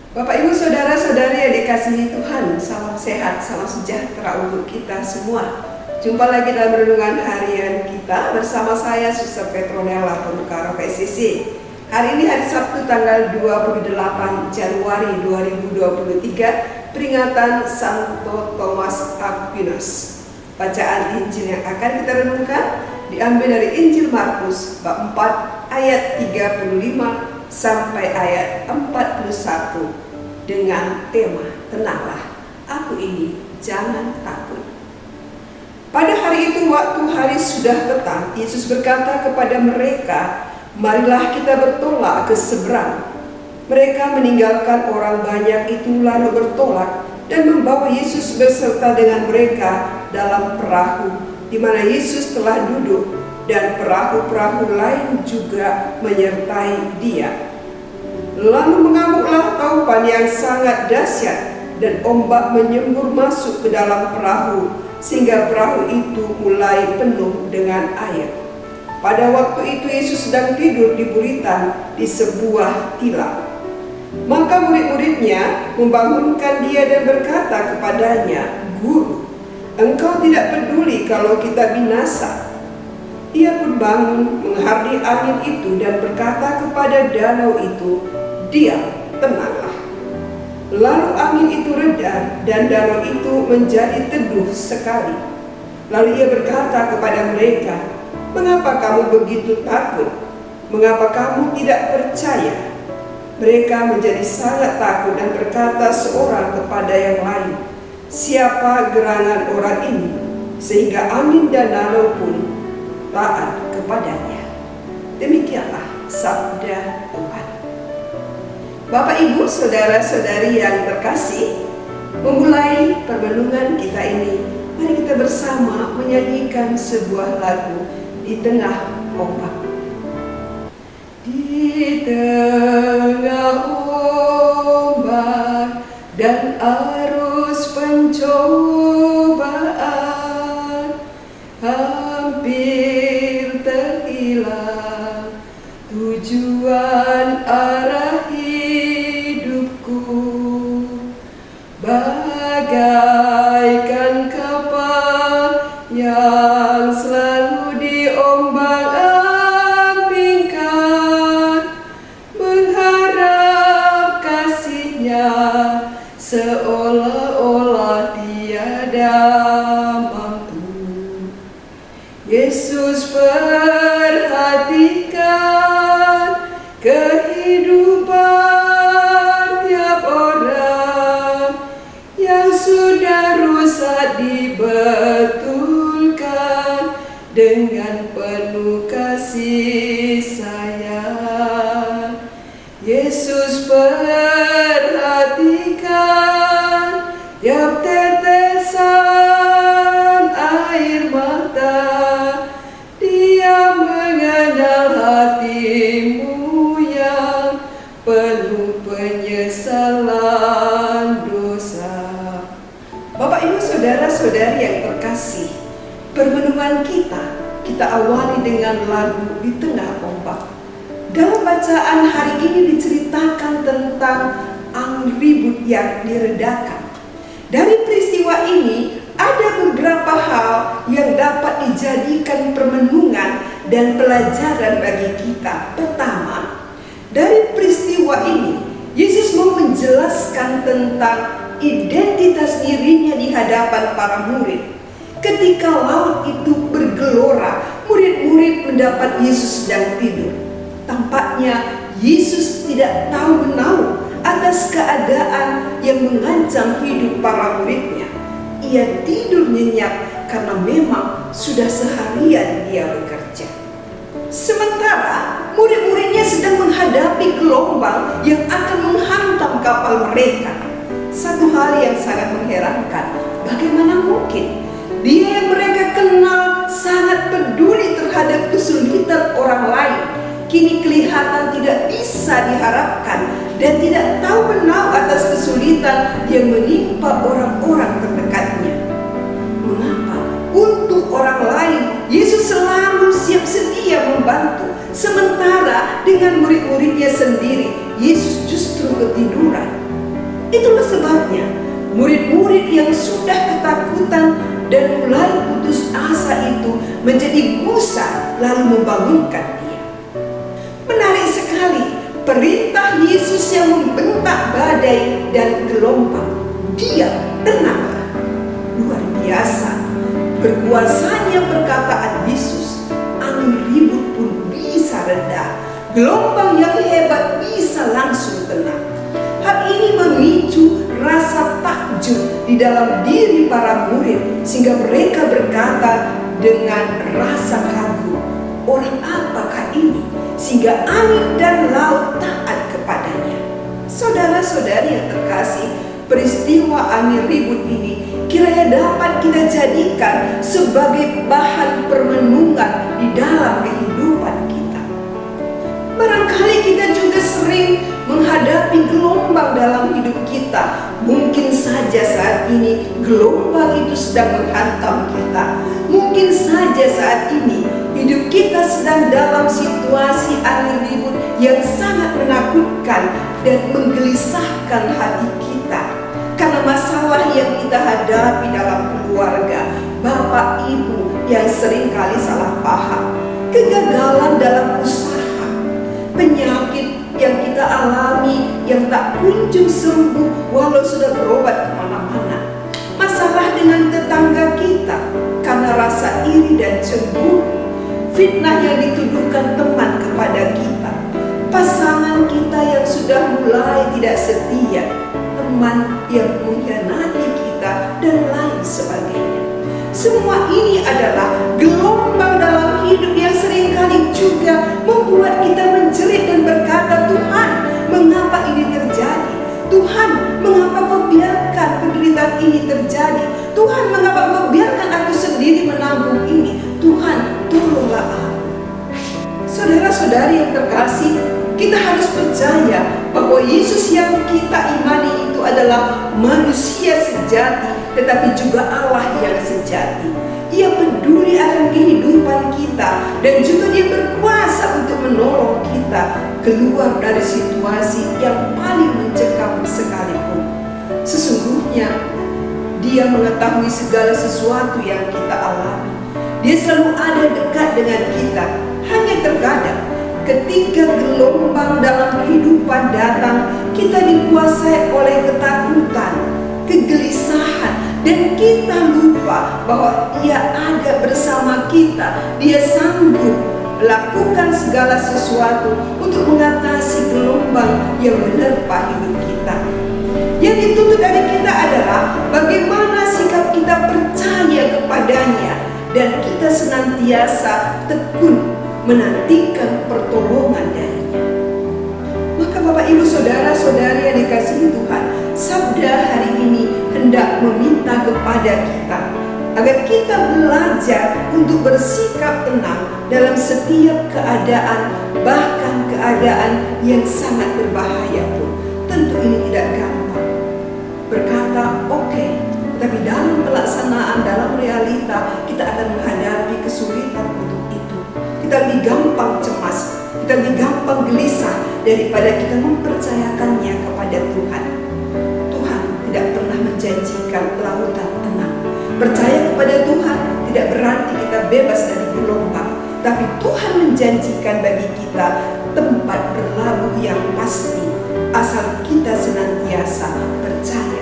Bapak, Ibu, Saudara-saudari yang dikasihi Tuhan, salam sehat, salam sejahtera untuk kita semua. Jumpa lagi dalam renungan harian kita bersama saya, Suster Petronella, Pembuka PSCC. Hari ini hari Sabtu tanggal 28 Januari 2023, peringatan Santo Thomas Aquinas. Bacaan Injil yang akan kita renungkan diambil dari Injil Markus bab 4 ayat 35 sampai ayat 41 dengan tema "Tenanglah, aku ini, jangan takut." Pada hari itu, waktu hari sudah petang, Yesus berkata kepada mereka, "Marilah kita bertolak ke seberang." Mereka meninggalkan orang banyak itu lalu bertolak dan membawa Yesus beserta dengan mereka dalam perahu di mana Yesus telah duduk, dan perahu-perahu lain juga menyertai Dia. Lalu mengamuklah taupan yang sangat dahsyat, dan ombak menyembur masuk ke dalam perahu, sehingga perahu itu mulai penuh dengan air. Pada waktu itu Yesus sedang tidur di buritan di sebuah tilam. Maka murid-muridnya membangunkan Dia dan berkata kepadanya, "Guru, Engkau tidak peduli kalau kita binasa." Ia pun bangun, menghardi angin itu dan berkata kepada danau itu, "Diam, tenanglah." Lalu angin itu reda dan danau itu menjadi teduh sekali. Lalu ia berkata kepada mereka, "Mengapa kamu begitu takut? Mengapa kamu tidak percaya?" Mereka menjadi sangat takut dan berkata seorang kepada yang lain, "Siapa gerangan orang ini, sehingga angin dan danau pun taat kepadanya?" Demikianlah sabda Tuhan. Bapak, Ibu, Saudara-saudari yang terkasih, memulai permenungan kita ini, mari kita bersama menyanyikan sebuah lagu di tengah ombak. Di tengah ombak dan arus pencobaan, hampir terhilang tujuan arah hidupku, bagaikan kapal yang selalu diombang-ambingkan, mengharap kasih-Nya seolah-olah tiada mampu. Yesus perhatikan kehidupan tiap orang yang sudah rusak, dibetulkan dengan penuh kasih sayang. Yesus perhatikan tiap tetesan air mata. Dia mengenal hatimu yang penuh penyesalan dosa. Bapak, Ibu, Saudara-saudari yang terkasih, permenungan kita awali dengan lagu di tengah ombak. Dalam bacaan hari ini diceritakan tentang angin ribut yang diredakan. Dari peristiwa ini ada beberapa hal yang dapat dijadikan permenungan dan pelajaran bagi kita. Pertama, dari peristiwa ini Yesus mau menjelaskan tentang identitas dirinya di hadapan para murid. Ketika laut itu bergelora, murid-murid mendapat Yesus sedang tidur. Tampaknya Yesus tidak tahu menahu atas keadaan yang mengancam hidup para muridnya. Ia tidur nyenyak karena memang sudah seharian dia bekerja. Sementara murid-muridnya sedang menghadapi gelombang yang akan menghantam kapal mereka. Satu hal yang sangat mengherankan, bagaimana mungkin Dia yang mereka kenal sangat peduli terhadap kesulitan orang lain, kini kelihatan tidak bisa diharapkan dan tidak tahu menahu atas kesulitan yang menimpa orang-orang terdekatnya. Mengapa untuk orang lain Yesus selalu siap sedia membantu, sementara dengan murid-muridnya sendiri Yesus justru ketiduran? Itulah sebabnya murid-murid yang sudah ketakutan dan mulai putus asa itu menjadi gusar lalu membangunkan dia. Menarik sekali perintah Yesus yang membentak badai dan gelombang. Dia tenanglah. Luar biasa berkuasanya perkataan Yesus. Angin ribut pun bisa reda, gelombang yang hebat bisa langsung tenang. Hal ini memicu rasa takjub di dalam diri para murid, sehingga mereka berkata dengan rasa kagum, orang apakah ini sehingga angin dan laut taat kepadanya? Saudara-saudari yang terkasih, peristiwa angin ribut ini kiranya dapat kita jadikan sebagai bahan permenungan di dalam kehidupan kita. Barangkali kita juga sering menghadapi gelombang dalam hidup kita. Mungkin saja saat ini gelombang itu sedang menghantam kita. Mungkin saja saat ini hidup kita sedang dalam situasi angin ribut yang sangat menakutkan dan menggelisahkan hati kita. Karena masalah yang kita hadapi dalam keluarga, bapak ibu yang seringkali salah paham, kegagalan dalam usaha, penyakit yang kita alami yang tak kunjung sembuh walau sudah berobat kemana-mana, masalah dengan tetangga kita karena rasa iri dan cemburu, fitnah yang dituduhkan teman kepada kita, pasangan kita yang sudah mulai tidak setia, teman yang mengkhianati kita, dan lain sebagainya. Semua ini adalah gelombang dalam hidup yang seringkali juga membuat kita menjerit dan berkata, Tuhan, mengapa ini terjadi? Tuhan, mengapa kau biarkan penderitaan ini terjadi? Tuhan, mengapa kau biarkan aku sendiri menanggung ini? Tuhan, tolonglah aku. Saudara-saudari yang terkasih, kita harus percaya bahwa Yesus yang kita imani itu adalah manusia sejati, tetapi juga Allah yang sejati. Ia peduli akan kehidupan kita, dan juga Dia berkuasa untuk menolong kita keluar dari situasi yang paling mencekam sekalipun. Sesungguhnya Dia mengetahui segala sesuatu yang kita alami. Dia selalu ada dekat dengan kita. Hanya terkadang ketika gelombang dalam kehidupan datang, kita dikuasai oleh ketakutan, kegelisahan, dan kita lupa bahwa Dia ada bersama kita. Dia sanggup melakukan segala sesuatu untuk mengatasi gelombang yang menerpa hidup kita. Yang dituntut dari kita adalah bagaimana sikap kita percaya kepadanya, dan kita senantiasa tekun menantikan pertolongan darinya. Maka Bapak Ibu Saudara-saudari yang dikasihi Tuhan, sabda hari ini hendak meminta kepada kita agar kita belajar untuk bersikap tenang dalam setiap keadaan, bahkan keadaan yang sangat berbahaya pun. Tentu ini tidak gampang. Berkata oke, tapi dalam pelaksanaan, dalam realita, kita akan menghadapi kesulitan untuk itu. Kita lebih gampang cemas, kita lebih gampang gelisah daripada kita mempercayakannya kepada Tuhan. Tuhan tidak pernah menjanjikan lautan tenang. Percaya kepada Tuhan tidak berarti kita bebas dari gelombang, tapi Tuhan menjanjikan bagi kita tempat berlabuh yang pasti, asal kita senantiasa percaya